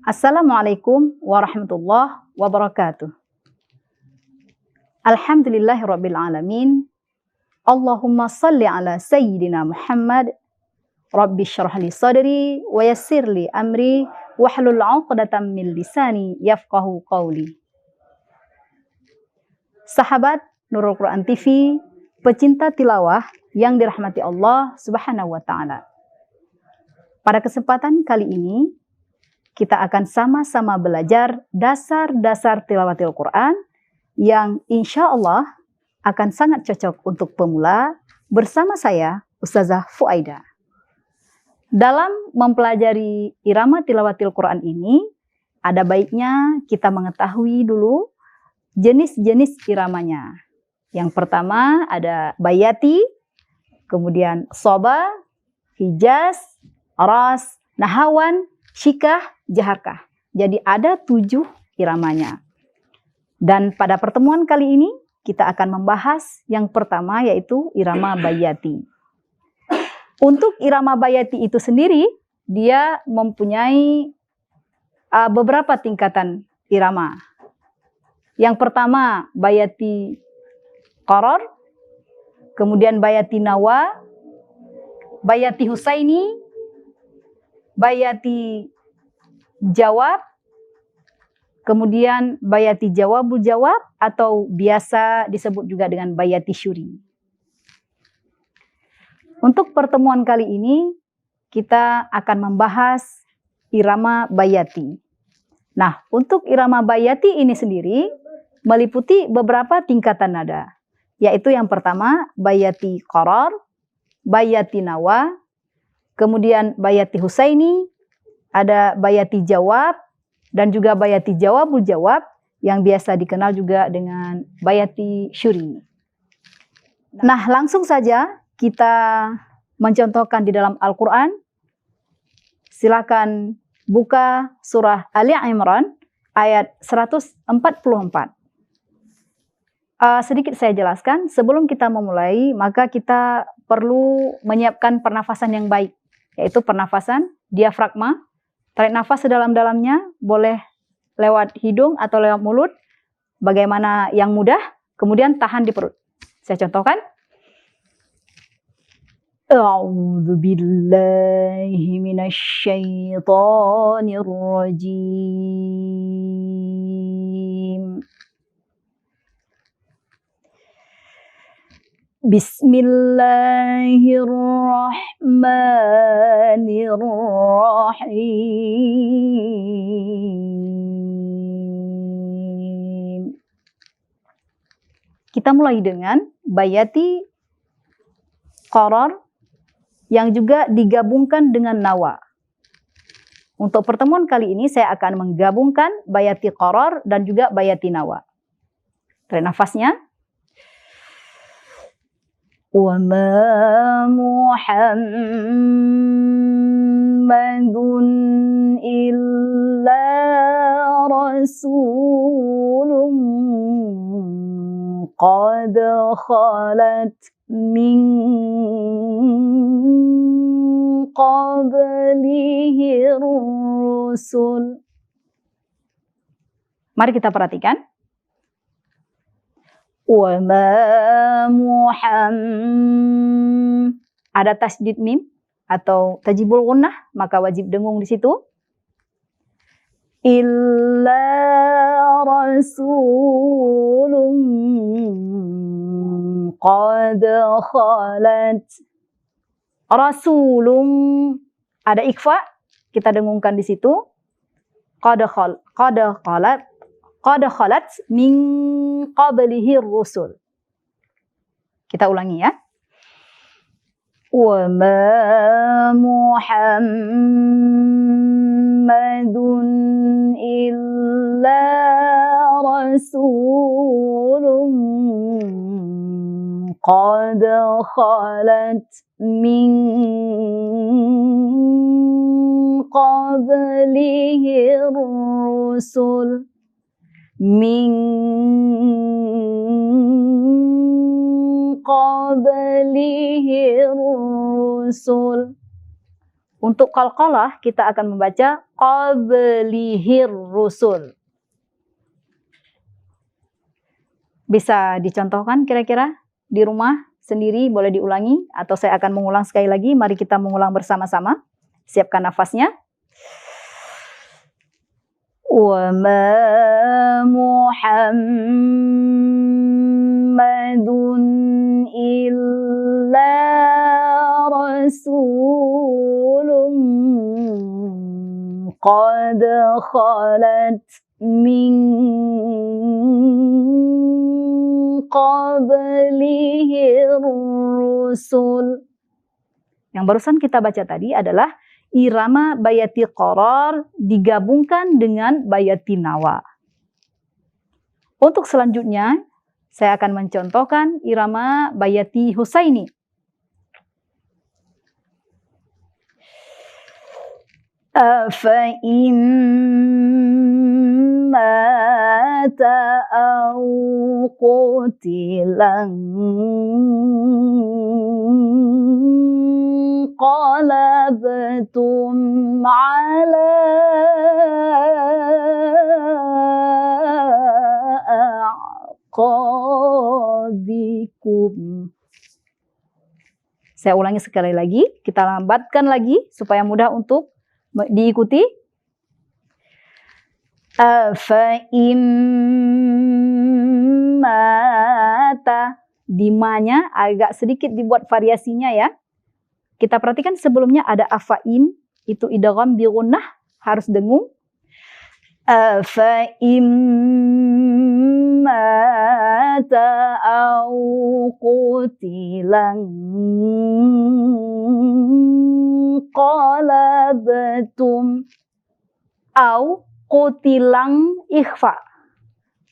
Assalamualaikum warahmatullahi wabarakatuh. Alhamdulillahirabbil alamin. Allahumma shalli ala sayyidina Muhammad. Rabbi shrah li sadri wa yassir li amri wahlul 'uqdatam min lisani yafqahu qawli. Sahabat Nurul Quran TV, pecinta tilawah yang dirahmati Allah Subhanahu wa taala. Pada kesempatan kali ini kita akan sama-sama belajar dasar-dasar tilawatil Quran yang insya Allah akan sangat cocok untuk pemula bersama saya, Ustazah Fuaida. Dalam mempelajari irama tilawatil Quran ini, ada baiknya kita mengetahui dulu jenis-jenis iramanya. Yang pertama ada bayati, kemudian soba, hijaz, ras, nahawan, syikah, jaharkah. Jadi ada 7 iramanya. Dan pada pertemuan kali ini kita akan membahas yang pertama yaitu irama bayati. Untuk irama bayati itu sendiri dia mempunyai beberapa tingkatan irama. Yang pertama bayati qaror, kemudian bayati nawa, bayati husaini, bayati jawab, kemudian bayati jawabul jawab atau biasa disebut juga dengan bayati syuri. Untuk pertemuan kali ini kita akan membahas irama bayati. Nah, untuk irama bayati ini sendiri meliputi beberapa tingkatan nada, yaitu yang pertama bayati qaror, bayati nawa, kemudian bayati husaini, ada bayati jawab, dan juga bayati jawabul jawab yang biasa dikenal juga dengan bayati syuri. Nah, langsung saja kita mencontohkan di dalam Al-Quran. Silakan buka surah Ali Imran ayat 144. Sedikit saya jelaskan, sebelum kita memulai, maka kita perlu menyiapkan pernafasan yang baik, yaitu pernafasan diafragma. Tarik nafas sedalam-dalamnya, boleh lewat hidung atau lewat mulut, bagaimana yang mudah, kemudian tahan di perut. Saya contohkan. A'udzu billahi minasy syaithanir rajim. Bismillahirrahmanirrahim. Kita mulai dengan bayati qaror yang juga digabungkan dengan nawa. Untuk pertemuan kali ini saya akan menggabungkan bayati qaror dan juga bayati nawa. Tarik nafasnya. Wa ma Muhammadun illa rasulun qad khalat min qablihi rusul. Mari kita perhatikan. Wa ma ada tasydid mim atau tajibul gunnah, maka wajib dengung di situ. Illa rasulun qad khalat. Rasulun ada ikhfa, kita dengungkan di situ. Qad khalat min qablihi rusul. Kita ulangi ya. Wa ma Muhammadun illa rasulun qad khalat min qablihi rusul. Min qablihi rusul Untuk qalqalah kita akan membaca qablihir rusul. Bisa dicontohkan kira-kira di rumah sendiri, boleh diulangi atau saya akan mengulang sekali lagi. Mari kita mengulang bersama-sama. Siapkan nafasnya. Wa ma Muhammadun illa rasulun qad khalat min qablihir rusul. Yang barusan kita baca tadi adalah irama bayati qaror digabungkan dengan bayati nawa. Untuk selanjutnya, saya akan mencontohkan irama bayati husaini. Afa'in mata aw qutilan qalabtum ala aqabikum. Saya ulangi sekali lagi, kita lambatkan lagi supaya mudah untuk diikuti. Afa'im mata, di ma-nya agak sedikit dibuat variasinya ya. Kita perhatikan sebelumnya ada afa'im, itu idgham bi gunnah, harus dengung. Afa'im mata au qutilan qalabtum au qutilang ikhfa.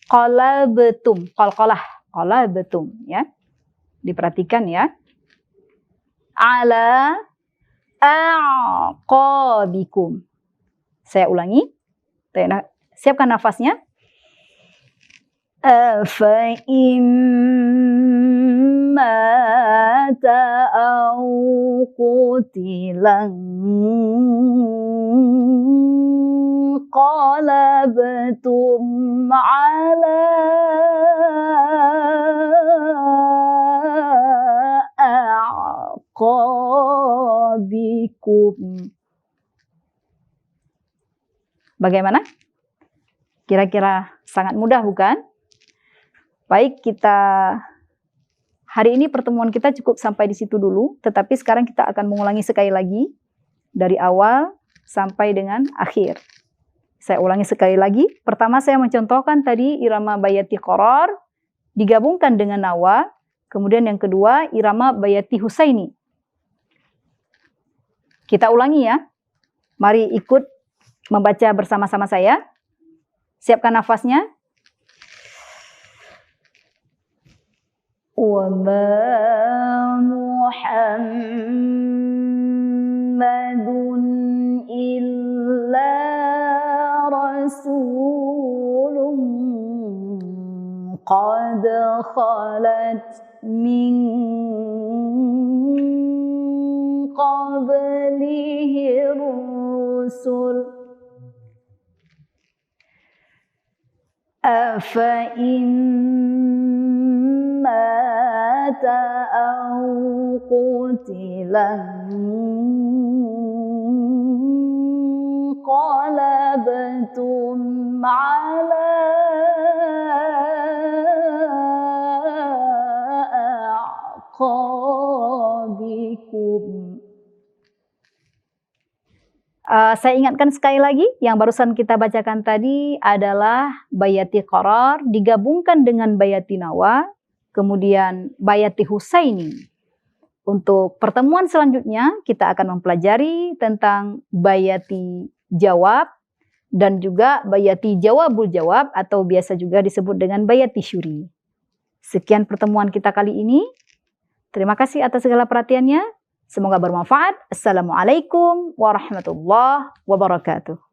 Qalabtum, qalqalah, qalabtum ya. Diperhatikan ya. Ala aqabikum. Saya ulangi. Siapkan nafasnya. Afa'im mata au qutilan qalabtum ala aqabikum. Bagaimana? Kira-kira sangat mudah bukan? Baik, kita hari ini pertemuan kita cukup sampai di situ dulu, tetapi sekarang kita akan mengulangi sekali lagi dari awal sampai dengan akhir. Saya ulangi sekali lagi. Pertama saya mencontohkan tadi irama bayati qaror digabungkan dengan nawa. Kemudian yang kedua irama bayati husaini. Kita ulangi ya. Mari ikut membaca bersama-sama saya. Siapkan nafasnya. Wa ma Muhammadun illa rasulun qad khalat min qablihir rusul. Afa'in mata au qutilan qalabtum ala aqabikum. Saya ingatkan sekali lagi, yang barusan kita bacakan tadi adalah bayati qaror digabungkan dengan bayati nawa, kemudian bayati husaini. Untuk pertemuan selanjutnya kita akan mempelajari tentang bayati jawab dan juga bayati jawabul jawab atau biasa juga disebut dengan bayati syuri. Sekian pertemuan kita kali ini. Terima kasih atas segala perhatiannya. Semoga bermanfaat. Assalamualaikum warahmatullahi wabarakatuh.